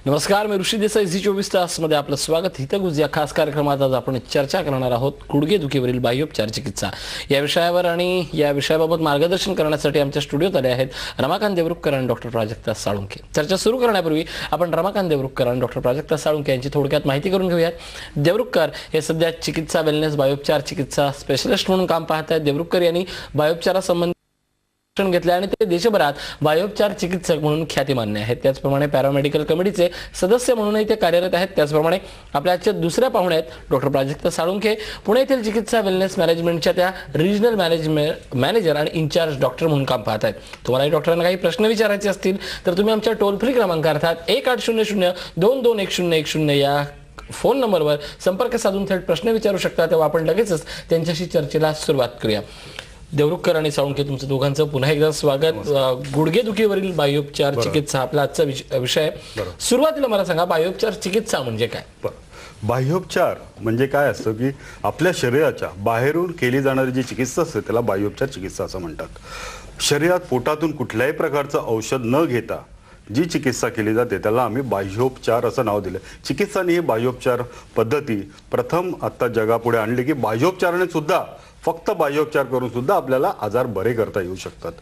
नमस्कार, मी ऋषी देसाई झी 24 तासमध्ये आपलं स्वागत. हितगुज या खास कार्यक्रमात आज आपण चर्चा करणार आहोत गुडघेदुखीवरील बाह्योपचार चिकित्सा या विषयावर. आणि या विषयाबाबत मार्गदर्शन करण्यासाठी आमच्या स्टुडिओत आले आहेत रमाकांत देवरुखकर आणि डॉक्टर प्राजक्ता साळुंखे. चर्चा सुरू करण्यापूर्वी आपण रमाकांत देवरुखकर आणि डॉक्टर प्राजक्ता साळुंखे यांची थोडक्यात माहिती करून घेऊयात. देवरुखकर हे सध्या चिकित्सा वेलनेस बाह्योपचार चिकित्सा स्पेशलिस्ट म्हणून काम पाहत आहेत. देवरुखकर यांनी बाह्योपचारासंबंधी शिक्षण घेतले आणि ते देशभरात बाह्योपचार चिकित्सक म्हणून ख्यातिमान्य आहेत. त्याचप्रमाणे पॅरामेडिकल कमिटीचे सदस्य म्हणूनही ते कार्यरत आहेत. त्याचप्रमाणे आपल्या आजच्या दुसऱ्या पाहुणे आहेत डॉक्टर प्राजक्ता साळुंखे. पुणे येथील चिकित्सा वेलनेस मॅनेजमेंटच्या त्या रिजनल मॅनेजर आणि इन्चार्ज डॉक्टर म्हणून काम पाहत आहेत. तुम्हालाही डॉक्टरांना काही प्रश्न विचारायचे असतील तर तुम्ही आमच्या टोल फ्री क्रमांक अर्थात 1800-221010 या फोन नंबरवर संपर्क साधून थेट प्रश्न विचारू शकता. तेव्हा आपण लगेचच त्यांच्याशी चर्चेला सुरुवात करूया. देवरुखकर आणि साळुंखे, तुमचं दोघांचं पुन्हा एकदा स्वागत. गुडघेदुखीवरील बाह्योपचार चिकित्सा आपला आजचा विषय आहे. सुरुवातीला मला सांगा, बाह्योपचार चिकित्सा म्हणजे काय? बाह्योपचार म्हणजे काय असतं की आपल्या शरीराच्या बाहेरून केली जाणारी जी चिकित्सा असते त्याला बाह्योपचार चिकित्सा असं म्हणतात. शरीरात पोटातून कुठल्याही प्रकारचं औषध न घेता जी चिकित्सा केली जाते त्याला आम्ही बाह्योपचार असं नाव दिलं. चिकित्साने ही बाह्योपचार पद्धती प्रथम आता जगापुढे आणली की बाह्योपचाराने सुद्धा, फक्त बाह्योपचार करून सुद्धा आपल्याला आजार बरे करता येऊ शकतात.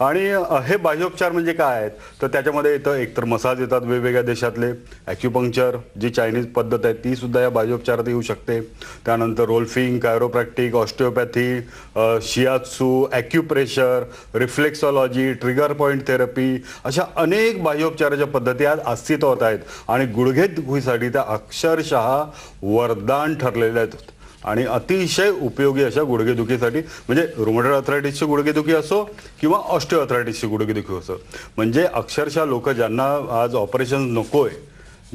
आणि हे बाह्योपचार म्हणजे काय आहेत तर त्याच्यामध्ये येतं एकतर मसाज येतात वेगवेगळ्या देशातले, ॲक्युपंक्चर जी चायनीज पद्धत आहे ती सुद्धा या बाह्योपचारात येऊ शकते. त्यानंतर rolfing, chiropractic, osteopathy, shiatsu, acupressure, reflexology, trigger point therapy अशा अनेक बाह्योपचाराच्या पद्धती आज अस्तित्वात आहेत. आणि गुडघेदुखीसाठी त्या अक्षरशः वरदान ठरलेल्या आहेत आणि अतिशय उपयोगी अशा गुडघेदुखीसाठी, म्हणजे रुमॅटॉइड आर्थरायटिसची गुडघेदुखी असो किंवा ऑस्टिओआर्थरायटिसची गुडघेदुखी असो, म्हणजे अक्षरशः लोक ज्यांना आज ऑपरेशन नकोय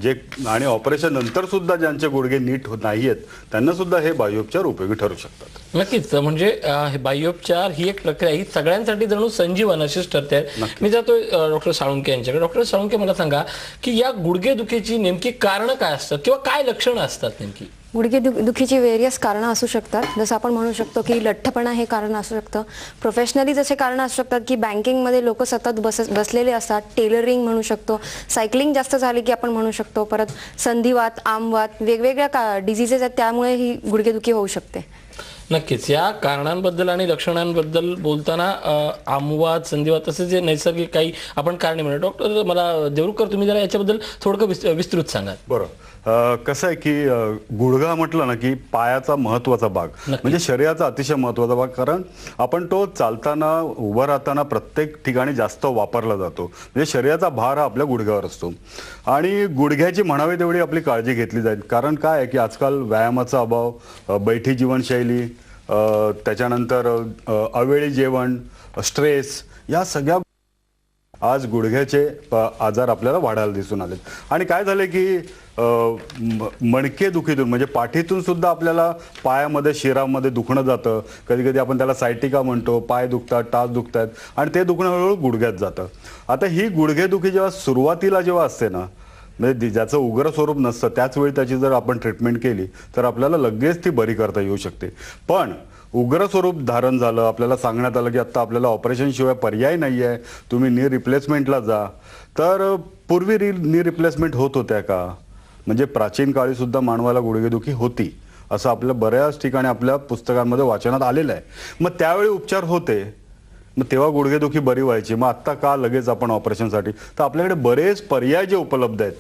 जे आणि ऑपरेशन नंतर सुद्धा ज्यांचे गुडघे नीट नाही आहेत त्यांना सुद्धा हे बाह्योपचार उपयोगी ठरू शकतात. नक्कीच. म्हणजे बाह्योपचार ही एक प्रक्रिया ही सगळ्यांसाठी जणू संजीवन अशीच ठरते. मी जातो डॉक्टर साळुंखे यांच्याकडे. डॉक्टर साळुंखे, मला सांगा की या गुडघेदुखीची नेमकी कारणं काय असतात किंवा काय लक्षणं असतात नेमकी? गुडघेदुखीची वेरियस कारणं असू शकतात. जसं आपण म्हणू शकतो की लठ्ठपणा हे कारण असू शकतं. प्रोफेशनली जसे कारणं असू शकतात की बँकिंगमध्ये लोक सतत बसलेले असतात, टेलरिंग म्हणू शकतो. सायकलिंग जास्त झाली की आपण म्हणू शकतो. परत संधिवात, आमवात, वेगवेगळ्या डिझिजेस आहेत त्यामुळे ही गुडघेदुखी होऊ शकते. नक्कीच. या कारणांबद्दल आणि लक्षणांबद्दल बोलताना आमवात, संधिवात असे जे नैसर्गिक काही आपण कारणे म्हणतो. डॉक्टर मला देवरुखकर, तुम्ही जरा याच्याबद्दल थोडं विस्तृत सांगा. बरं, कसं आहे की गुडघा म्हटलं ना की पायाचा महत्वाचा भाग, म्हणजे शरीराचा अतिशय महत्वाचा भाग. कारण आपण तो चालताना, उभं राहताना प्रत्येक ठिकाणी जास्त वापरला जातो. म्हणजे शरीराचा भार हा आपल्या गुडघ्यावर असतो आणि गुडघ्याची म्हणावी तेवढी आपली काळजी घेतली जाईल. कारण काय आहे की आजकाल व्यायामाचा अभाव, बैठी जीवनशैली, त्याच्यानंतर अवेळी जेवण, स्ट्रेस, या सगळ्या आज गुडघ्याचे आजार आपल्याला वाढायला दिसून आलेत. आणि काय झाले की मणके दुखीतून, म्हणजे पाठीतून सुद्धा आपल्याला पायामध्ये, शिरामध्ये दुखणं जातं. कधी कधी आपण त्याला सायटिका म्हणतो. पाय दुखतात, टाच दुखतात आणि ते दुखणं हळूहळू गुडघ्यात जातं. आता ही गुडघेदुखी जेव्हा सुरुवातीला जेव्हा असते ना, म्हणजे ज्याचं उग्र स्वरूप नसतं त्याच वेळी त्याची जर आपण ट्रीटमेंट केली तर आपल्याला लगेच ती बरी करता येऊ शकते. पण उग्र स्वरूप धारण झालं, आपल्याला सांगण्यात आलं की आता आपल्याला ऑपरेशनशिवाय पर्याय नाही आहे, तुम्ही नी रिप्लेसमेंटला जा. तर पूर्वी नी रिप्लेसमेंट होत होत्या का? म्हणजे प्राचीन काळी सुद्धा मानवाला गुडघेदुखी होती असं आपल्या बऱ्याच ठिकाणी आपल्या पुस्तकांमध्ये वाचनात आलेलं आहे. मग त्यावेळी उपचार होते, मग तेव्हा गुडघेदुखी बरी व्हायची. मग आत्ता का लगेच आपण ऑपरेशनसाठी? तर आपल्याकडे बरेच पर्याय जे उपलब्ध आहेत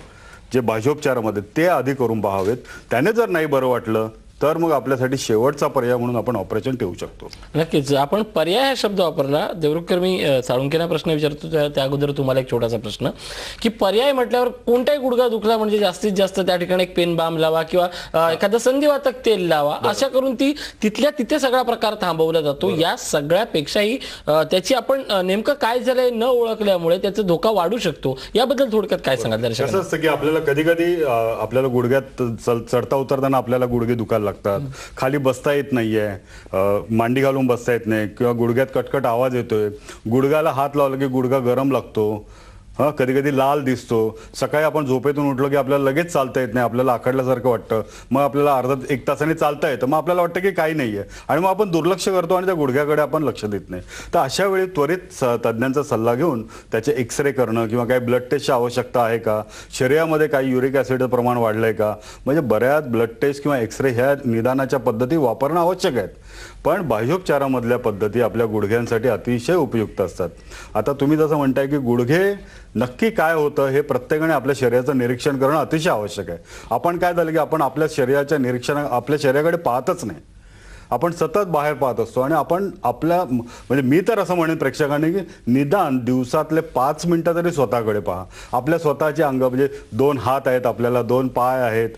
जे बाह्योपचारामध्ये, ते आधी करून पाहावेत. त्याने जर नाही बरं वाटलं तर मग आपल्यासाठी शेवटचा पर्याय म्हणून आपण ऑपरेशन ठेवू शकतो. नक्कीच. आपण पर्याय हा शब्द वापरला. देवरुखकर, मी साळुंखेंना प्रश्न विचारतो त्या अगोदर तुम्हाला एक छोटासा प्रश्न की पर्याय म्हटल्यावर कोणताही गुडघा दुखला म्हणजे जास्तीत जास्त त्या ठिकाणी एक पेन बाम लावा किंवा एखादं संधिवातक तेल लावा, अशा करून तिथल्या तिथे सगळा प्रकार थांबवला जातो. या सगळ्यापेक्षाही त्याची आपण नेमकं काय झालंय न ओळखल्यामुळे त्याचा धोका वाढू शकतो. याबद्दल थोडक्यात काय सांगाल दर्शकांना? कसं असतं की आपल्याला कधी कधी आपल्याला गुडघ्यात चढता उतरताना आपल्याला गुडघे दुखायला लागतात, खाली बसता येत नाहीये, मांडी घालून बसता येत नाही किंवा गुडघ्यात कटकट आवाज येतोय, गुडघ्याला हात लावला की गुडघा गरम लागतो, कधी कधी लाल दिसतो. सकाळी आपण झोपेतून उठलो की आपल्याला लगेच चालता येत नाही, आपल्याला आखडल्यासारखं वाटतं. मग आपल्याला अर्धा एक तासाने चालता येतं, मग आपल्याला वाटतं की काही नाहीये आणि मग आपण दुर्लक्ष करतो आणि त्या गुडघ्याकडे आपण लक्ष देत नाही. तर अशा वेळी त्वरित तज्ज्ञांचा सल्ला घेऊन त्याचे एक्सरे करणं किंवा काही ब्लड टेस्टची आवश्यकता आहे का, शरीरामध्ये काही युरिक ॲसिडचं प्रमाण वाढलंय का, म्हणजे बऱ्याच ब्लड टेस्ट किंवा एक्सरे ह्या निदानाच्या पद्धती वापरणं आवश्यक आहेत. पण बाह्योपचारामधल्या पद्धती आपल्या गुडघ्यांसाठी अतिशय उपयुक्त असतात. आता तुम्ही जसं म्हणताय की गुडघे नक्की काय होतं हे प्रत्येकाने आपल्या शरीराचं निरीक्षण करणं अतिशय आवश्यक आहे. आपण काय झालं की आपण आपल्या शरीराच्या आपल्या शरीराकडे पाहतच नाही, आपण सतत बाहेर पाहत असतो आणि आपण आपल्या म्हणजे मी तर असं म्हणेन प्रेक्षकांनी की निदान दिवसातले 5 मिनिटं तरी स्वतःकडे पहा. आपल्या स्वतःचे अंग म्हणजे 2 हात आहेत, आपल्याला 2 पाय आहेत,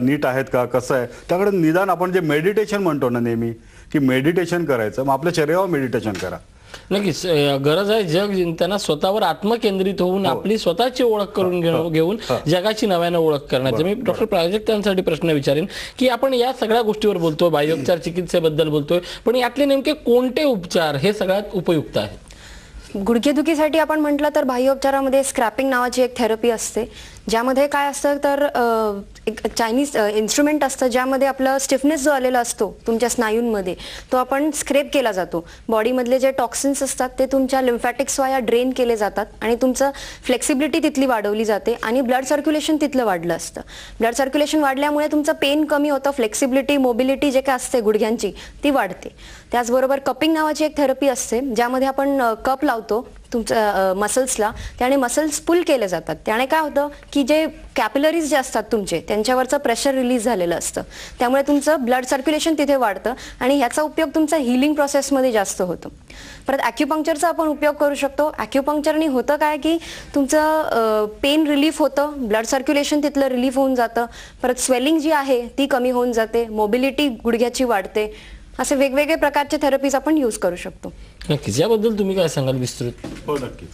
नीट आहेत का, कसं आहे त्याकडे निदान आपण जे मेडिटेशन म्हणतो ना नेहमी की मेडिटेशन करायचं, मग आपल्या शरीरावर मेडिटेशन करा. नक्कीच गरज आहे. जग त्यांना स्वतःवर आत्मकेंद्रित होऊन आपली स्वतःची ओळख करून घेऊन जगाची नव्यानं ओळख करण्याचं. मी डॉक्टर प्राजक्तांसाठी प्रश्न विचारेन की आपण या सगळ्या गोष्टीवर बोलतोय, बाह्योपचार चिकित्सेबद्दल बोलतोय, पण यातले नेमके कोणते उपचार हे सगळ्यात उपयुक्त आहेत? गुडघेदुखीसाठी आपण म्हटलं तर बाह्योपचारामध्ये स्क्रॅपिंग नावाची एक थेरपी असते, ज्यामध्ये काय असतं तर एक चायनीज इन्स्ट्रुमेंट असतं ज्यामध्ये आपला स्टिफनेस जो आलेला असतो तुमच्या स्नायूंमध्ये तो आपण स्क्रेप केला जातो. बॉडीमधले जे टॉक्सिन्स असतात ते तुमच्या लिम्फॅटिक्स वाया ड्रेन केले जातात आणि तुमचं फ्लेक्सिबिलिटी तिथली वाढवली जाते आणि ब्लड सर्क्युलेशन तिथलं वाढलं असतं. ब्लड सर्क्युलेशन वाढल्यामुळे तुमचं पेन कमी होतं, फ्लेक्सिबिलिटी मोबिलिटी जे काय असते गुडघ्यांची ती वाढते. त्याचबरोबर कपिंग नावाची एक थेरपी असते ज्यामध्ये आपण कप लावतो तुमच्या मसल्सला, त्याने मसल्स पुल केले जातात. त्याने काय होतं की जे कॅपिलरीज जे असतात तुमचे त्यांच्यावरचं प्रेशर रिलीज झालेलं असतं, त्यामुळे तुमचं ब्लड सर्क्युलेशन तिथे वाढतं आणि ह्याचा उपयोग तुमचा हिलिंग प्रोसेसमध्ये जास्त होतो. परत ॲक्युपंक्चरचा आपण उपयोग करू शकतो. ॲक्युपंक्चरने होतं काय की तुमचं पेन रिलीफ होतं, ब्लड सर्क्युलेशन तिथलं रिलीफ होऊन जातं, परत स्वेलिंग जी आहे ती कमी होऊन जाते, मोबिलिटी गुडघ्याची वाढते. असे वेगवेगळे प्रकारचे थेरपीज आपण यूज करू शकतो. नक्कीच, याबद्दल तुम्ही काय सांगाल विस्तृत? हो नक्कीच.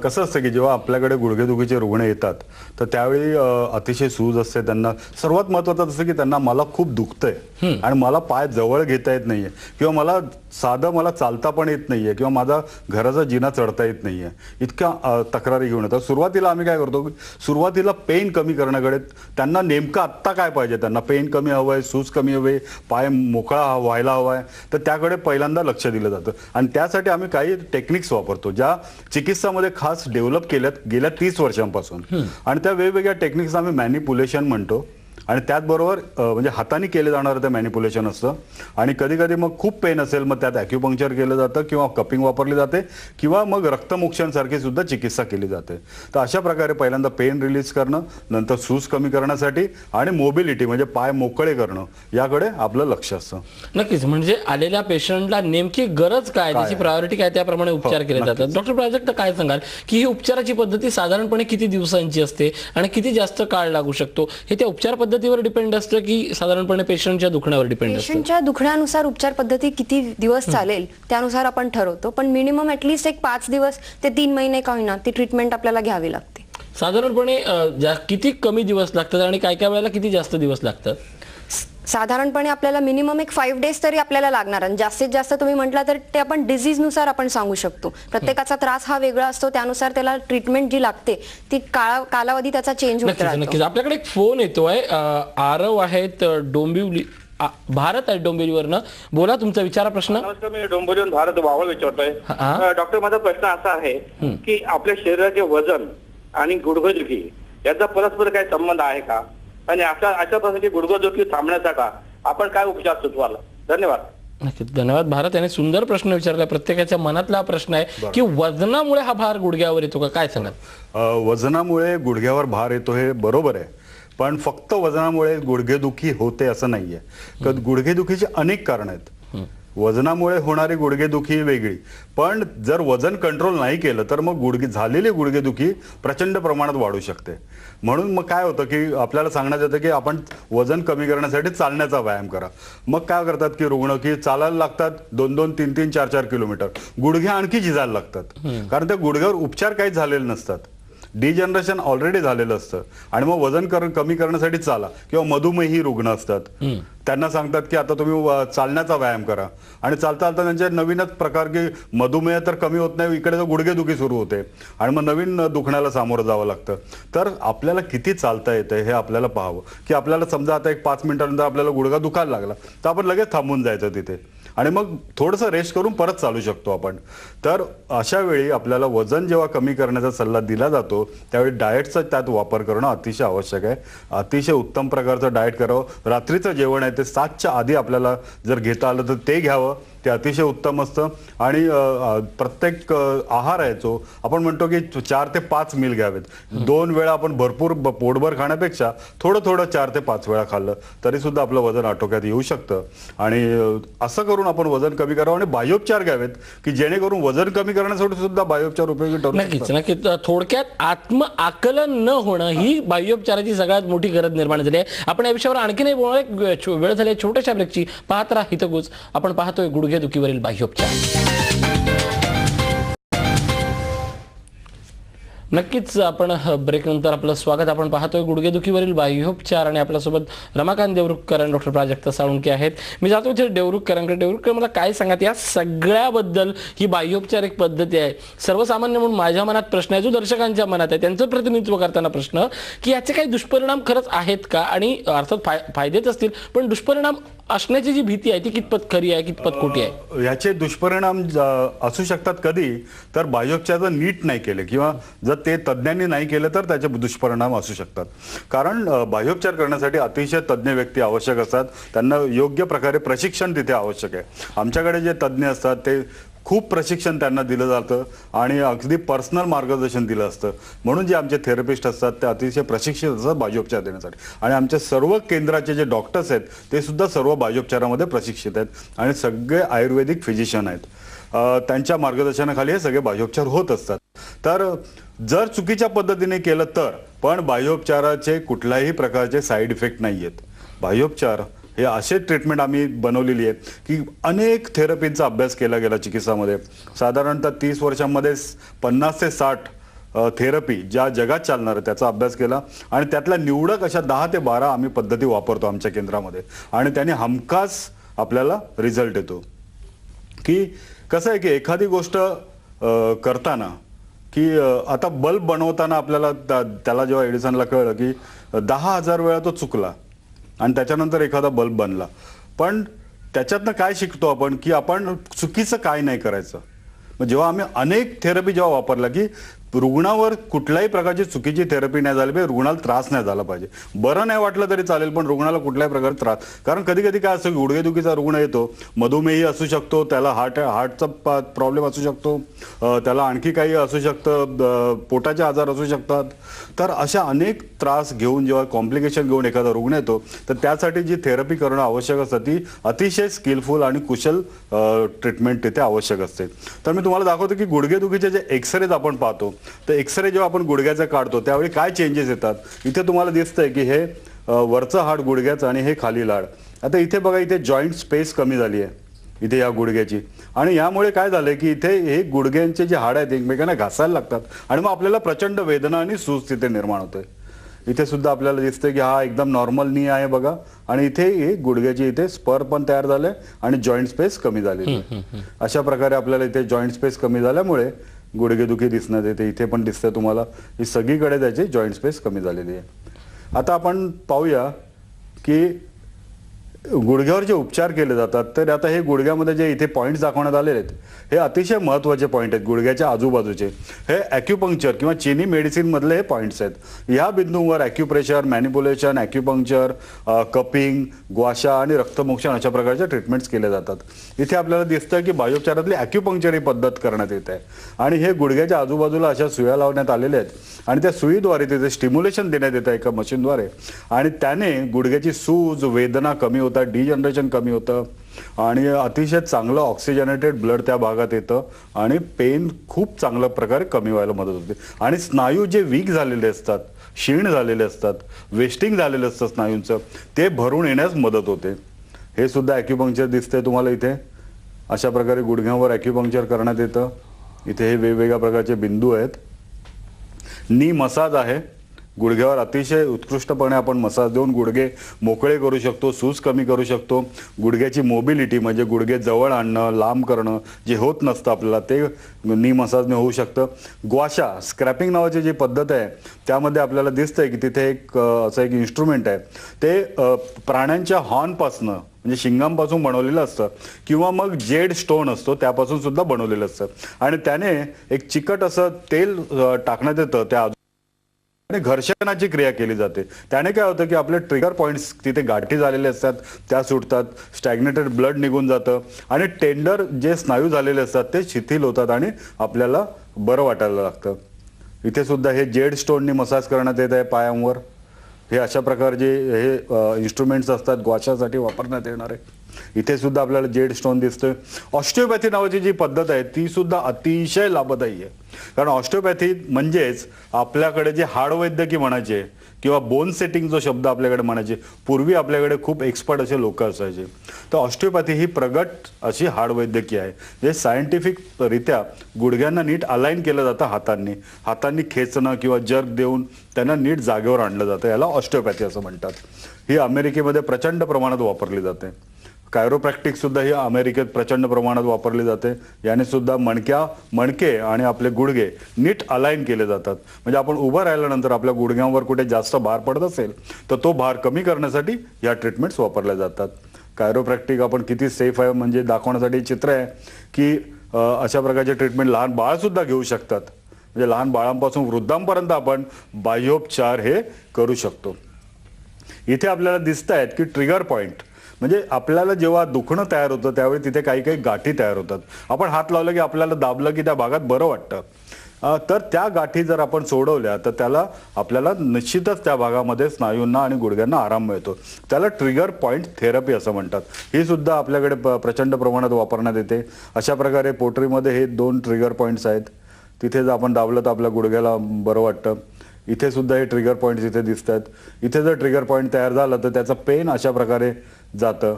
कसं असतं की जेव्हा आपल्याकडे गुडघेदुखीचे रुग्ण येतात तर त्यावेळी अतिशय सूज असते त्यांना. सर्वात महत्त्वाचं असतं की त्यांना मला खूप दुखतंय आणि मला पाय जवळ घेता येत नाहीये किंवा मला चालता पण येत नाहीये किंवा माझा घराचा जिना चढता येत नाहीये, इतक्या तक्रारी घेऊन येतात. सुरुवातीला आम्ही काय करतो, सुरुवातीला पेन कमी करण्याकडे त्यांना नेमकं आत्ता काय पाहिजे, त्यांना पेन कमी हवंय, सूज कमी हवे, पाय मोकळा व्हायला हवाय, तर त्याकडे पहिल्यांदा लक्ष दिलं जातं. आणि त्यासाठी आम्ही काही टेक्निक्स वापरतो ज्या चिकित्सामध्ये खास डेव्हलप केल्यात गेल्या 30 वर्षांपासून. आणि त्या वेगवेगळ्या टेक्निक्स आम्ही मॅनिप्युलेशन म्हणतो आणि त्याचबरोबर म्हणजे हाताने केले जाणारं ते मॅनिप्युलेशन असतं. आणि कधी कधी मग खूप पेन असेल मग त्यात ॲक्युपंक्चर केलं जातं किंवा कपिंग वापरली जाते किंवा मग रक्तमोक्षणसारखी सुद्धा चिकित्सा केली जाते. तर अशा प्रकारे पहिल्यांदा पेन रिलीज करणं, नंतर सूज कमी करण्यासाठी आणि मोबिलिटी म्हणजे पाय मोकळे करणं याकडे आपलं लक्ष असतं. नक्कीच, म्हणजे आलेल्या पेशंटला नेमकी गरज काय, त्याची प्रायोरिटी काय, त्याप्रमाणे उपचार केले जातात. डॉक्टर प्राजक्त काय सांगाल की ही उपचाराची पद्धती साधारणपणे किती दिवसांची असते आणि किती जास्त काळ लागू शकतो? हे त्या उपचार पद्धतीवर डिपेंड असतं की साधारणपणे पेशंटच्या दुखण्यावर डिपेंड असतं? पेशंटच्या दुखण्यानुसार उपचार पद्धती किती दिवस चालेल त्यानुसार आपण ठरवतो, पण मिनिमम ऍटलीस्ट एक 5 दिवस ते 3 महिने का होईना ती ट्रीटमेंट आपल्याला घ्यावी लागते. साधारणपणे किती कमी दिवस लागतात आणि काय काय वेळेला किती जास्त दिवस लागतात? साधारणपणे आपल्याला मिनिमम एक 5 डेज तरी आपल्याला लागणार आणि जास्तीत जास्त तुम्ही म्हटलं तर ते आपण डिझीजनुसार आपण सांगू शकतो. प्रत्येकाचा त्रास हा वेगळा असतो, त्यानुसार त्याला ट्रीटमेंट जी लागते ती कालावधी त्याचा चेंज होत राहतो. नक्कीच. आपल्याकडे एक फोन येतोय, आरव आहेत डोंबिवली, भारत आहे डोंबिवलीवरनं. बोला, तुमचा विचारा प्रश्न. नमस्कार, मी डोंबिवलीवरून भारत वावळ विचारतोय. डॉक्टर, माझा प्रश्न असा आहे की आपल्या शरीराचे वजन आणि गुडघेदुखी याचा परस्पर काही संबंध आहे का, आणि अशा प्रकारची गुडघेदुखी थांबण्यासाठी आपण काय उपचार सुचवाल? धन्यवाद. नक्कीच, धन्यवाद. भारत याने सुंदर प्रश्न विचारला. प्रत्येकाच्या मनातला हा प्रश्न आहे की वजनामुळे हा भार गुडघ्यावर येतो का, काय सांगाल? वजनामुळे गुडघ्यावर भार येतो हे बरोबर आहे, पण फक्त वजनामुळे गुडघेदुखी होते असं नाहीये. गुडघेदुखीची अनेक कारण आहेत. वजनामुळे होणारी गुडघेदुखी वेगळी, पण जर वजन कंट्रोल नाही केलं तर मग झालेली गुडघेदुखी प्रचंड प्रमाणात वाढू शकते. म्हणून मग काय होतं की आपल्याला सांगण्यात येतं की आपण वजन कमी करण्यासाठी चालण्याचा व्यायाम करा. मग काय करतात की रुग्ण की चालायला लागतात 2-2, 3-3, 4-4 किलोमीटर, गुडघे आणखी झिजायला लागतात कारण त्या गुडघ्यावर उपचार काही झालेले नसतात डिजनरेशन ऑलरेडी झालेलं असतं आणि मग वजन कमी करण्यासाठी चाला, किंवा मधुमेही रुग्ण असतात, त्यांना सांगतात की आता तुम्ही चालण्याचा व्यायाम करा, आणि चालता चालता त्यांचे नवीनच प्रकार की मधुमेह तर कमी होत नाही, इकडे तर गुडघेदुखी सुरू होते आणि मग नवीन दुखण्याला सामोरं जावं लागतं. तर आपल्याला किती चालता येतं हे आपल्याला पाहावं, की आपल्याला समजा आता एक 5 मिनिटानंतर आपल्याला गुडघा दुखायला लागला तर आपण लगेच थांबून जायचं तिथे आणि मग थोडंसं रेस्ट करून परत चालू शकतो आपण. तर अशा वेळी आपल्याला वजन जेव्हा कमी करण्याचा सल्ला दिला जातो त्यावेळी डाएटचा त्यात वापर करणं अतिशय आवश्यक आहे. अतिशय उत्तम प्रकारचं डाएट करावं. रात्रीचं जेवण आहे ते 7च्या आधी आपल्याला जर घेता आलं तर ते घ्यावं, ते अतिशय उत्तम असतं. आणि प्रत्येक आहार आहे जो आपण म्हणतो की 4 ते 5 मील घ्यावेत. 2 वेळा आपण भरपूर पोटभर खाण्यापेक्षा थोडं थोडं 4 ते 5 वेळा खाल्लं तरी सुद्धा आपलं वजन आटोक्यात येऊ शकतं. आणि असं करून आपण वजन कमी करावं आणि बाह्योपचार घ्यावेत की जेणेकरून वजन कमी करण्यासाठी सुद्धा बाह्योपचार उपयोगी ठरू नक्कीच नक्कीच. थोडक्यात आत्म आकलन न होणं ही बाह्योपचाराची सगळ्यात मोठी गरज निर्माण झाली आहे. आपण या विषयावर आणखीनही बोलणार. वेळ झाली छोट्याशा ब्रेकची. पाहत राहा हितगुज. आपण पाहतोय गुडघेदुखीवरील बाह्योपचार. नक्कीच आपण ब्रेक नंतर आपलं स्वागत. आपण पाहतोय गुडघेदुखीवरील बाह्योपचार आणि आपल्यासोबत रमाकांत देवरुखकर आणि डॉक्टर प्राजक्ता साळुंके आहेत. मी जातो इथे देवरुखकरांकडे. देवरुखकर, मला काय सांगत या सगळ्याबद्दल? ही बाह्योपचार एक पद्धती आहे, सर्वसामान्य म्हणून माझ्या मनात प्रश्न आहे, जो दर्शकांच्या मनात आहे, त्यांचं प्रतिनिधित्व करताना प्रश्न की याचे काही दुष्परिणाम खरंच आहेत का? आणि अर्थात फायदेच असतील पण दुष्परिणाम असण्याची जी भीती आहे ती कितपत खरी आहे, कितपत खोटी आहे? याचे दुष्परिणाम असू शकतात कधी तर बाह्योपचार नीट नाही केले किंवा जर ते तज्ज्ञांनी नाही केलं तर त्याचे दुष्परिणाम असू शकतात. कारण बाह्योपचार करण्यासाठी अतिशय तज्ज्ञ व्यक्ती आवश्यक असतात. त्यांना योग्य प्रकारे प्रशिक्षण तिथे आवश्यक आहे. आमच्याकडे जे तज्ज्ञ असतात ते खूप प्रशिक्षण त्यांना दिलं जातं आणि अगदी पर्सनल मार्गदर्शन दिलं असतं. म्हणून जे आमचे थेरपिस्ट असतात ते अतिशय प्रशिक्षित असतात बाह्योपचार देण्यासाठी. आणि आमच्या सर्व केंद्राचे जे डॉक्टर्स आहेत ते सुद्धा सर्व बाह्योपचारामध्ये प्रशिक्षित आहेत आणि सगळे आयुर्वेदिक फिजिशियन आहेत. त्यांच्या मार्गदर्शनाखाली हे सगळे बाह्योपचार होत असतात. तर जर चुकीच्या पद्धतीने केलं तर पण बाह्योपचाराचे कुठल्याही प्रकारचे साईड इफेक्ट नाही आहेत. बाह्योपचार हे असे ट्रीटमेंट आम्ही बनवलेली आहे की अनेक थेरपींचा अभ्यास केला गेला चिकित्सामध्ये. साधारणतः 30 वर्षांमध्ये 50 ते 60 थेरपी ज्या जगात चालणार आहे त्याचा अभ्यास केला आणि त्यातल्या निवडक अशा 10 ते 12 आम्ही पद्धती वापरतो आमच्या केंद्रामध्ये आणि त्याने हमखास आपल्याला रिझल्ट येतो. की कसं आहे की एखादी गोष्ट करताना की आता बल्ब बनवताना आपल्याला त्याला जेव्हा एडिसनला कळलं की 10,000 वेळा तो चुकला आणि त्याच्यानंतर एखादा बल्ब बनला. पण त्याच्यातनं काय शिकतो आपण की आपण चुकीचं काय नाही करायचं. मग जेव्हा आम्ही अनेक थेरपी जेव्हा वापरला की रुग्णावर कुठल्याही प्रकारची चुकीची थेरपी नाही झाली पाहिजे, रुग्णाला त्रास नाही झाला पाहिजे. बरं नाही वाटलं तरी चालेल पण रुग्णाला कुठल्याही प्रकारचा त्रास. कारण कधी कधी काय असतं गुडघेदुखीचा रुग्ण येतो, मधुमेही असू शकतो, त्याला हार्टचा प्रॉब्लेम असू शकतो, त्याला आणखी काही असू शकतं, पोटाचे आजार असू शकतात. तर अशा अनेक त्रास घेऊन जेव्हा कॉम्प्लिकेशन घेऊन एखादा रुग्ण येतो तर त्यासाठी जी थेरपी करणं आवश्यक असतं ती अतिशय स्किलफुल आणि कुशल ट्रीटमेंट तिथे आवश्यक असते. तर मी तुम्हाला दाखवतो की गुडघेदुखीचे जे एक्सरेज आपण पाहतो तर एक्सरे जेव्हा आपण गुडघ्याचा काढतो त्यावेळी काय चेंजेस येतात. इथे तुम्हाला दिसतंय की हे वरचं हाड गुडघ्याचं आणि हे खाली लाड. आता इथे बघा, इथे जॉईंट स्पेस कमी झाली आहे इथे या गुडघ्याची आणि यामुळे काय झालंय की इथे हे गुडघ्यांचे जे हाड आहेत एकमेकांना घासायला लागतात आणि मग आपल्याला प्रचंड वेदना आणि सूज तिथे निर्माण होते. इथे सुद्धा आपल्याला दिसतंय की हा एकदम नॉर्मल नी आहे बघा आणि इथे हे गुडघ्याची इथे स्पर पण तयार झाले आणि जॉईंट स्पेस कमी झालेली आहे. अशा प्रकारे आपल्याला इथे जॉईंट स्पेस कमी झाल्यामुळे गुडघेदुखी दिसण्यात येते. इथे पण दिसतंय तुम्हाला ही सगळीकडे त्याची जॉईंट स्पेस कमी झालेली आहे. आता आपण पाहूया की गुडघ्यावर जे उपचार केले जातात तर आता हे गुडघ्यामध्ये जे इथे पॉईंट्स दाखवण्यात आलेले आहेत हे अतिशय महत्त्वाचे पॉईंट आहेत गुडघ्याच्या आजूबाजूचे. हे ॲक्युपंक्चर किंवा चिनी मेडिसिन मधले हे पॉईंट्स आहेत. ह्या बिंदूंवर ॲक्युप्रेशर, मॅनिप्युलेशन, ॲक्युपंक्चर, कपिंग, ग्वाशा आणि रक्तमोक्षण अशा प्रकारच्या ट्रीटमेंट्स केले जातात. इथे आपल्याला दिसतं की बाह्योपचारातली ॲक्युपंक्चर ही पद्धत करण्यात येत आहे आणि हे गुडघ्याच्या आजूबाजूला अशा सुया लावण्यात आलेल्या आहेत आणि त्या सुईद्वारे तिथे स्टिम्युलेशन देण्यात येतं एका मशीनद्वारे आणि त्याने गुडघ्याची सूज, वेदना कमी होतात, डिजनरेशन कमी होतं आणि अतिशय चांगलं ऑक्सिजनेटेड ब्लड त्या भागात येतं आणि पेन खूप चांगल्या प्रकारे कमी व्हायला मदत होते. आणि स्नायू जे वीक झालेले असतात, क्षीण झालेले असतात, वेस्टिंग झालेलं असतं स्नायूंचं, ते भरून येण्यास मदत होते. हे सुद्धा ॲक्युपंक्चर दिसतंय तुम्हाला इथे. अशा प्रकारे गुडघ्यावर ॲक्युपंक्चर करण्यात येतं. इथे हे वेगवेगळ्या प्रकारचे बिंदू आहेत. नी मसाज आहे, गुडघ्यावर अतिशय उत्कृष्टपणे आपण मसाज देऊन गुडघे मोकळे करू शकतो, सूज कमी करू शकतो. गुडघ्याची मोबिलिटी म्हणजे गुडघे जवळ आणणं, लांब करणं जे होत नसतं आपल्याला ते नी मसाजने होऊ शकतं. ग्वाशा स्क्रॅपिंग नावाची जी पद्धत आहे त्यामध्ये आपल्याला दिसतंय की तिथे एक असं एक इन्स्ट्रुमेंट आहे, ते प्राण्यांच्या हॉर्नपासनं म्हणजे शिंगांपासून बनवलेलं असतं किंवा मग जेड स्टोन असतो त्यापासून सुद्धा बनवलेलं असतं आणि त्याने एक चिकट असं तेल टाकण्यात येतं त्या आणि घर्षणाची क्रिया केली जाते. त्याने काय होतं की आपले ट्रिगर पॉइंट्स तिथे गाठी झालेले असतात त्या सुटतात, स्टॅग्नेटेड ब्लड निघून जातं आणि टेंडर जे स्नायू झालेले असतात ते शिथिल होतात आणि आपल्याला बरं वाटायला लागतं. इथे सुद्धा हे जेड स्टोननी मसाज करण्यात येत आहे पायांवर. हे अशा प्रकारचे हे इन्स्ट्रुमेंट्स असतात ग्वाशासाठी वापरण्यात येणारे. इथे सुद्धा आपल्याला जेड स्टोन दिसतोय. ऑस्टिओपॅथी नावाची जी पद्धत आहे ती सुद्धा अतिशय लाभदायी आहे, कारण ऑस्टिओपॅथी म्हणजेच आपल्याकडे जे हाडवैद्यकी म्हणायचे किंवा बोन सेटिंग जो शब्द आपल्याकडे म्हणायचे, पूर्वी आपल्याकडे खूप एक्सपर्ट असे लोक असायचे. तर ऑस्टिओपॅथी ही प्रगत अशी हाडवैद्यकी आहे, जे सायंटिफिक रित्या गुडघ्यांना नीट अलाइन केलं जातं हातांनी खेचणं किंवा जर्क देऊन त्यांना नीट जागेवर आणलं जातं. याला ऑस्टिओपॅथी असं म्हणतात. ही अमेरिकेमध्ये प्रचंड प्रमाणात वापरली जाते. कायरोप्रॅक्टिक सुद्धा ही अमेरिकेत प्रचंड प्रमाणात वापरली जाते. याने सुद्धा मणके आणि आपले गुडघे नीट अलाइन केले जातात. म्हणजे आपण उभं राहिल्यानंतर आपल्या गुडघ्यांवर कुठे जास्त भार पडत असेल तर तो भार कमी करण्यासाठी या ट्रीटमेंट्स वापरल्या जातात. कायरोप्रॅक्टिक आपण किती सेफ आहे म्हणजे दाखवण्यासाठी चित्र आहे की अशा प्रकारचे ट्रीटमेंट लहान बाळ सुद्धा घेऊ शकतात. म्हणजे लहान बाळांपासून वृद्धांपर्यंत आपण बाह्योपचार हे करू शकतो. इथे आपल्याला दिसत आहेत की ट्रिगर पॉइंट म्हणजे आपल्याला जेव्हा दुखणं तयार होतं त्यावेळी तिथे काही काही गाठी तयार होतात. आपण हात लावलं की आपल्याला दाबलं की त्या भागात बरं वाटतं. तर त्या गाठी जर आपण सोडवल्या तर त्याला आपल्याला निश्चितच त्या भागामध्ये स्नायूंना आणि गुडघ्यांना आराम मिळतो. त्याला ट्रिगर पॉइंट थेरपी असं म्हणतात. ही सुद्धा आपल्याकडे प्रचंड प्रमाणात वापरण्यात येते. अशा प्रकारे पोटरीमध्ये हे 2 ट्रिगर पॉइंट्स आहेत. तिथे जर आपण दाबलं तर आपल्या गुडघ्याला बरं वाटतं. इथे सुद्धा हे ट्रिगर पॉइंट्स इथे दिसत आहेत. इथे जर ट्रिगर पॉइंट तयार झालं तर त्याचं पेन अशा प्रकारे जातं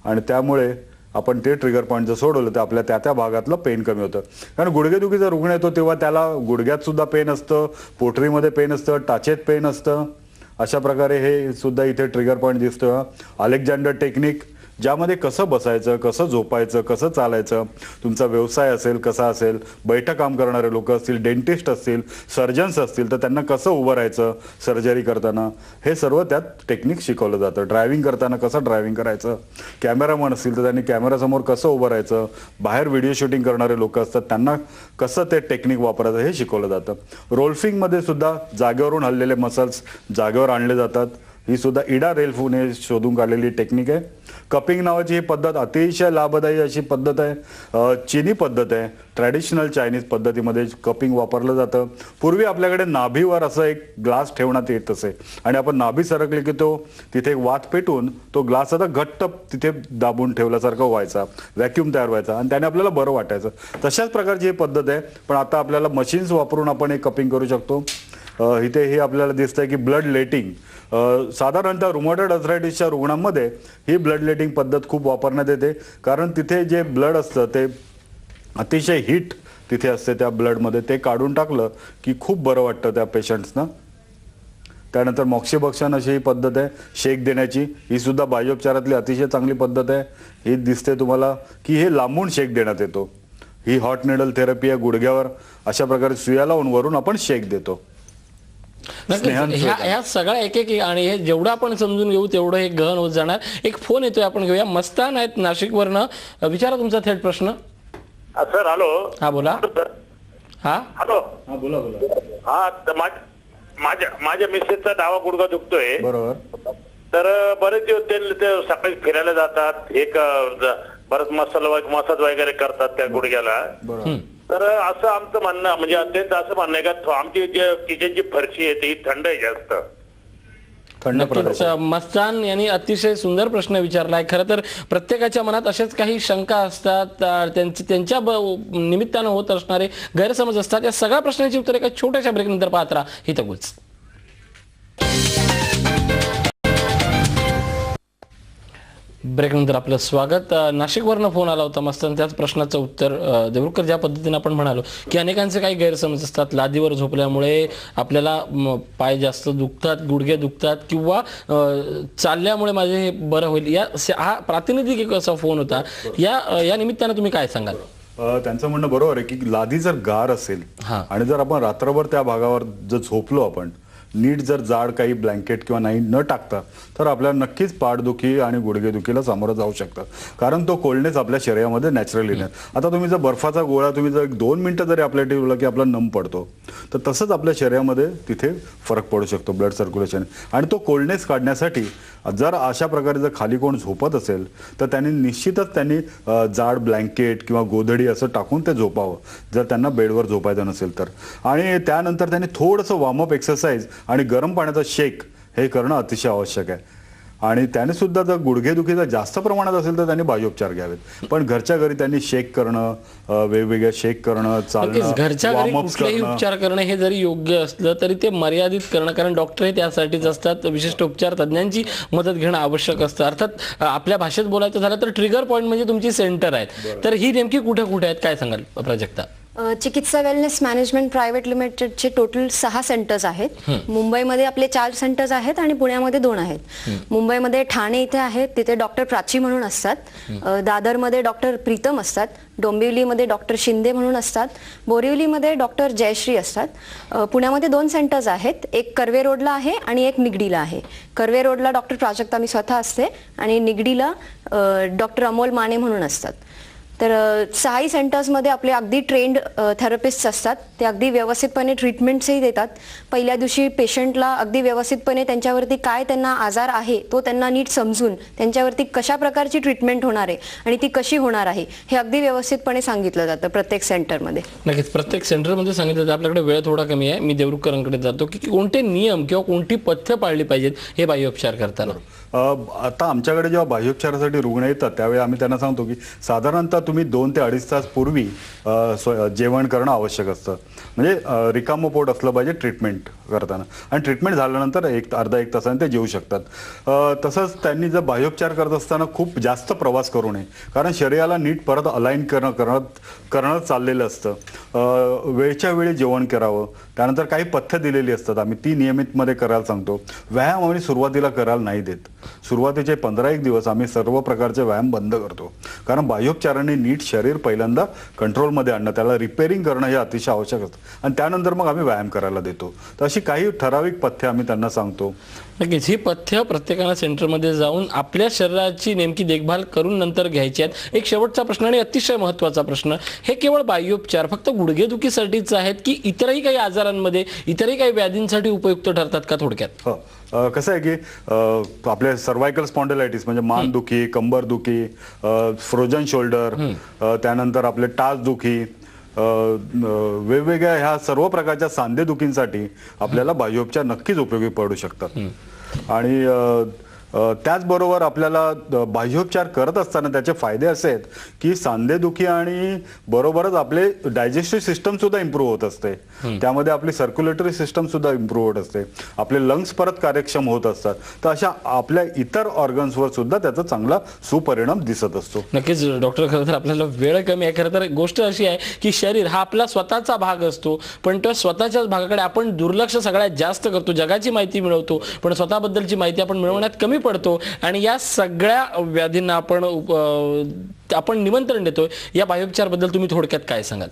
आणि त्यामुळे आपण ते ट्रिगर पॉइंट जर सोडवलं तर आपल्या त्या भागातलं पेन कमी होतं. कारण गुडघेदुखीचा रुग्ण येतो तेव्हा त्याला गुडघ्यात सुद्धा पेन असतं, पोटरीमध्ये पेन असतं, टाचेत पेन असतं. अशा प्रकारे हे सुद्धा इथे ट्रिगर पॉइंट दिसतं. अलेक्झांडर टेक्निक ज्यामध्ये कसं बसायचं, कसं झोपायचं, कसं चालायचं, तुमचा व्यवसाय असेल कसा असेल, बैठक काम करणारे लोक असतील, डेंटिस्ट असतील, सर्जन्स असतील तर त्यांना कसं उभं राहायचं सर्जरी करताना, हे सर्व त्यात टेक्निक शिकवलं जातं. ड्रायव्हिंग करताना कसं ड्रायव्हिंग करायचं, कॅमेरामन असतील तर त्यांनी कॅमेरासमोर कसं उभं राहायचं, बाहेर व्हिडिओ शूटिंग करणारे लोक असतात त्यांना कसं ते टेक्निक वापरायचं हे शिकवलं जातं. रोल्फिंगमध्ये सुद्धा जागेवरून हललेले मसल्स जागेवर आणले जातात. ही सुद्धा इडा रेल्फने शोधून काढलेली टेक्निक आहे. कपिंग नावाची ही पद्धत अतिशय लाभदायी अशी पद्धत आहे. चीनी पद्धत आहे. ट्रॅडिशनल चायनीज पद्धतीमध्ये कपिंग वापरलं जातं. पूर्वी आपल्याकडे नाभीवर असं एक ग्लास ठेवण्यात येत असे आणि आपण नाभी सरकले की तो तिथे एक वात पेटून तो ग्लास आता घट्ट तिथे दाबून ठेवल्यासारखं व्हायचा, व्हॅक्यूम तयार व्हायचा आणि त्याने आपल्याला बरं वाटायचं. तशाच प्रकारची ही पद्धत आहे, पण आता आपल्याला मशीन्स वापरून आपण हे कपिंग करू शकतो. इथे हे आपल्याला दिसतंय की ब्लड लेटिंग साधारणतः रुमॅटॉइड आर्थरायटिसच्या रुग्णांमध्ये ही ब्लड लेटिंग पद्धत खूप वापरण्यात येते, कारण तिथे जे ब्लड असतं ते अतिशय हीट तिथे असते त्या ब्लडमध्ये. ते काढून टाकलं की खूप बरं वाटतं त्या पेशंट्सना. त्यानंतर मॉक्सिबक्शन अशी ही पद्धत आहे शेक देण्याची. ही सुद्धा बाह्योपचारातली अतिशय चांगली पद्धत आहे. ही दिसते तुम्हाला की हे लांबून शेक देण्यात येतो. ही हॉट निडल थेरपी आहे. गुडघ्यावर अशा प्रकारे सुया लावून वरून आपण शेक देतो. ह्या सगळ्या एक आणि हे जेवढं आपण समजून घेऊ तेवढं हे गहन होत जाणार. एक फोन येतोय, आपण घेऊया. मस्तान आहेत नाशिकवरनं. विचारा तुमचा थेट प्रश्न. Sir hello. हा बोला. हा हॅलो. हा बोला बोला. हा माझ्या मिसेसचा डावा गुडघा दुखतोय. बरोबर. तर बरेच दिवस ते सकाळी फिरायला जातात, एक बरंच मसाज वगैरे करतात त्या गुडघ्याला. बरोबर. तर असं आमचं म्हणणं म्हणजे अत्यंत असं म्हणणं आहे का आमची जे किचनची फरशी आहे ती थंड आहे जास्त. नक्कीच मस्तान यांनी अतिशय सुंदर प्रश्न विचारलाय. खरं तर प्रत्येकाच्या मनात अशाच काही शंका असतात, त्यांच्या निमित्तानं होत असणारे गैरसमज असतात. या सगळ्या प्रश्नांची उत्तरे एका छोट्याशा ब्रेक नंतर पाहत राहा हितगुज. ब्रेकनंतर आपलं स्वागत. नाशिकवरनं फोन आला होता मस्त, त्याच प्रश्नाचं उत्तर देवरुखकर ज्या पद्धतीने आपण म्हणालो की अनेकांचे काही गैरसमज असतात. लादीवर झोपल्यामुळे आपल्याला पाय जास्त दुखतात, गुडघे दुखतात किंवा चालल्यामुळे माझे हे बरं होईल, हा प्रातिनिधिक एक असा फोन होता. या निमित्तानं तुम्ही काय सांगाल? त्यांचं म्हणणं बरोबर आहे की लादी जर गार असेल आणि जर आपण रात्रभर त्या भागावर जर झोपलो, आपण नीट जर जाड काही ब्लँकेट किंवा नाही न टाकता, तर आपल्याला नक्कीच पाठदुखी आणि गुडघेदुखीला सामोरं जाऊ शकतं. कारण तो कोल्डनेस आपल्या शरीरामध्ये नॅचरली नाही. आता तुम्ही जर बर्फाचा गोळा तुम्ही जर 2 मिनिटं जरी आपल्या ठेवलं की आपला नम पडतो, तर तसंच आपल्या शरीरामध्ये तिथे फरक पडू शकतो, ब्लड सर्क्युलेशन. आणि तो कोल्डनेस काढण्यासाठी जर अशा प्रकारे जर खाली कोण झोपत असेल तर त्यांनी निश्चितच जाड ब्लँकेट किंवा गोधडी असं टाकून ते झोपावं, जर त्यांना बेडवर झोपायचं नसेल तर. आणि त्यानंतर त्यांनी थोडंसं वॉर्मअप एक्सरसाइज आणि गरम पाण्याचा शेक हे करणं अतिशय आवश्यक आहे. आणि त्याने सुद्धा जर गुडघेदुखी जर जास्त प्रमाणात असेल तर त्यांनी बाह्योपचार घ्यावेत. पण घरच्या घरी त्यांनी शेक करणं, वेगवेगळ्या शेक करणं, चालणं, घरच्या घरी कुठलेही उपचार करणं हे जरी योग्य असलं तरी ते मर्यादित करणं, कारण डॉक्टर हे त्यासाठीच असतात. विशिष्ट उपचार तज्ञांची मदत घेणं आवश्यक असतं. अर्थात आपल्या भाषेत बोलायचं झालं तर ट्रिगर पॉईंट म्हणजे तुमची सेंटर आहेत, तर ही नेमकी कुठे कुठे आहेत, काय सांगाल प्राजक्ता? चिकित्सा वेलनेस मॅनेजमेंट प्रायव्हेट लिमिटेडचे टोटल 6 सेंटर्स आहेत. मुंबईमध्ये आपले 4 सेंटर्स आहेत आणि पुण्यामध्ये 2 आहेत. मुंबईमध्ये ठाणे इथे आहेत, तिथे डॉक्टर प्राची म्हणून असतात. दादरमध्ये डॉक्टर प्रीतम असतात. डोंबिवलीमध्ये डॉक्टर शिंदे म्हणून असतात. बोरिवलीमध्ये डॉक्टर जयश्री असतात. पुण्यामध्ये 2 सेंटर्स आहेत, एक कर्वे रोडला आहे आणि एक निगडीला आहे. कर्वे रोडला डॉक्टर प्राजक्ता मी स्वतः असते आणि निगडीला डॉक्टर अमोल माने म्हणून असतात. तर 6 सेंटर्समध्ये आपले अगदी ट्रेंड थेरपिस्ट असतात. ते अगदी व्यवस्थितपणे ट्रीटमेंट्सही देतात. पहिल्या दिवशी पेशंटला अगदी व्यवस्थितपणे त्यांच्यावरती काय त्यांना आजार आहे तो त्यांना नीट समजून त्यांच्यावरती कशा प्रकारची ट्रीटमेंट होणार आहे आणि ती कशी होणार आहे हे अगदी व्यवस्थितपणे सांगितलं जातं प्रत्येक सेंटरमध्ये. नक्कीच प्रत्येक सेंटरमध्ये सांगितलं जातं. आपल्याकडे वेळ थोडा कमी आहे, मी देवरुखकरांकडे जातो की कोणते नियम किंवा कोणती पथ्य पाळली पाहिजेत हे बाह्योपचार करताना. आता आमच्याकडे जेव्हा बाह्योपचारासाठी रुग्ण येतात त्यावेळी आम्ही त्यांना सांगतो की साधारणतः तुम्ही 2 ते 2.5 तास पूर्वी जेवण करणं आवश्यक असतं. म्हणजे रिकामं पोट असलं पाहिजे ट्रीटमेंट करताना, आणि ट्रीटमेंट झाल्यानंतर अर्धा एक तासाने ते जेवू शकतात. तसंच त्यांनी जर बाह्योपचार करत असताना खूप जास्त प्रवास करू नये, कारण शरीराला नीट परत अलाइन करणं चाललेलं असतं. वेळच्या वेळी जेवण करावं. त्यानंतर काही पथ्य दिलेली असतात, आम्ही ती नियमितमध्ये करायला सांगतो. व्यायाम आम्ही सुरुवातीला करायला नाही देत. सुरुवातीचे 15-1 दिवस आम्ही सर्व प्रकारचे व्यायाम बंद करतो, कारण बाह्योपचाराने नीट शरीर पहिल्यांदा कंट्रोलमध्ये आणणं, त्याला रिपेअरिंग करणं हे अतिशय आवश्यक असतं, आणि त्यानंतर मग आम्ही व्यायाम करायला देतो. तर अशी काही ठराविक पथ्य आम्ही त्यांना सांगतो. नक्कीच ही पथ्य प्रत्येकाला सेंटरमध्ये जाऊन आपल्या शरीराची नेमकी देखभाल करून नंतर घ्यायची आहेत. एक शेवटचा प्रश्न आणि अतिशय महत्त्वाचा प्रश्न, हे केवळ बाह्योपचार फक्त गुडघेदुखीसाठीच आहेत की इतरही काही आजारांमध्ये, इतरही काही व्याधींसाठी उपयुक्त ठरतात का? थोडक्यात कसं आहे की आपले सर्वायकल स्पॉन्डिलायटिस म्हणजे मानदुखी, कंबरदुखी, फ्रोजन शोल्डर, त्यानंतर आपले टाचदुखी, वेगवेगळ्या ह्या सर्व प्रकारच्या सांधेदुखींसाठी आपल्याला बाह्योपचार नक्कीच उपयोगी पडू शकतात. आणि त्याचबरोबर आपल्याला बाह्योपचार करत असताना त्याचे फायदे असे आहेत की सांधेदुखी आणि बरोबरच आपले डायजेस्टिव्ह सिस्टम सुद्धा इम्प्रूव्ह होत असते. त्यामध्ये आपली सर्क्युलेटरी सिस्टम सुद्धा इम्प्रूव्ह होत असते. आपले लंग्स परत कार्यक्षम होत असतात. तर अशा आपल्या इतर ऑर्गन्सवर सुद्धा त्याचा चांगला सुपरिणाम दिसत असतो. नक्कीच डॉक्टर, खरं तर आपल्याला वेळ कमी आहे. खरं तर गोष्ट अशी आहे की शरीर हा आपला स्वतःचा भाग असतो, पण त्या स्वतःच्याच भागाकडे आपण दुर्लक्ष सगळ्यात जास्त करतो. जगाची माहिती मिळवतो पण स्वतःबद्दलची माहिती आपण मिळवण्यात कमी पडतो, आणि या सगळ्या व्याधींना आपण निमंत्रण देतोय. या बाह्योपचारबद्दल तुम्ही थोडक्यात काय सांगाल?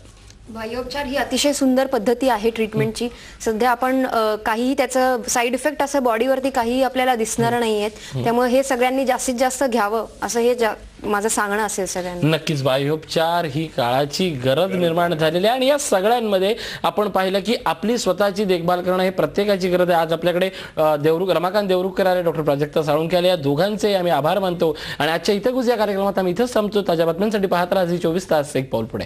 बाह्योपचार ही अतिशय सुंदर पद्धती आहे ट्रीटमेंटची. सध्या आपण काहीही त्याचं साईड इफेक्ट असं बॉडीवरती काही आपल्याला दिसणार नाही आहेत. त्यामुळे हे सगळ्यांनी जास्तीत जास्त घ्यावं असं हे माझं सांगणं असेल सगळ्यांना. नक्कीच बाह्योपचार ही काळाची गरज निर्माण झालेली आहे, आणि या सगळ्यांमध्ये आपण पाहिलं की आपली स्वतःची देखभाल करणं हे प्रत्येकाची गरज आहे. आज आपल्याकडे रमाकांत देवरुखकर आले, डॉक्टर प्राजक्ता साळुंखे आले. या दोघांचे आम्ही आभार मानतो, आणि आजच्या इथं गुज या कार्यक्रमात आम्ही इथंच थांबतो. ताज्या बातम्यांसाठी पाहत राहा झी 24 तास, एक पाऊल पुढे.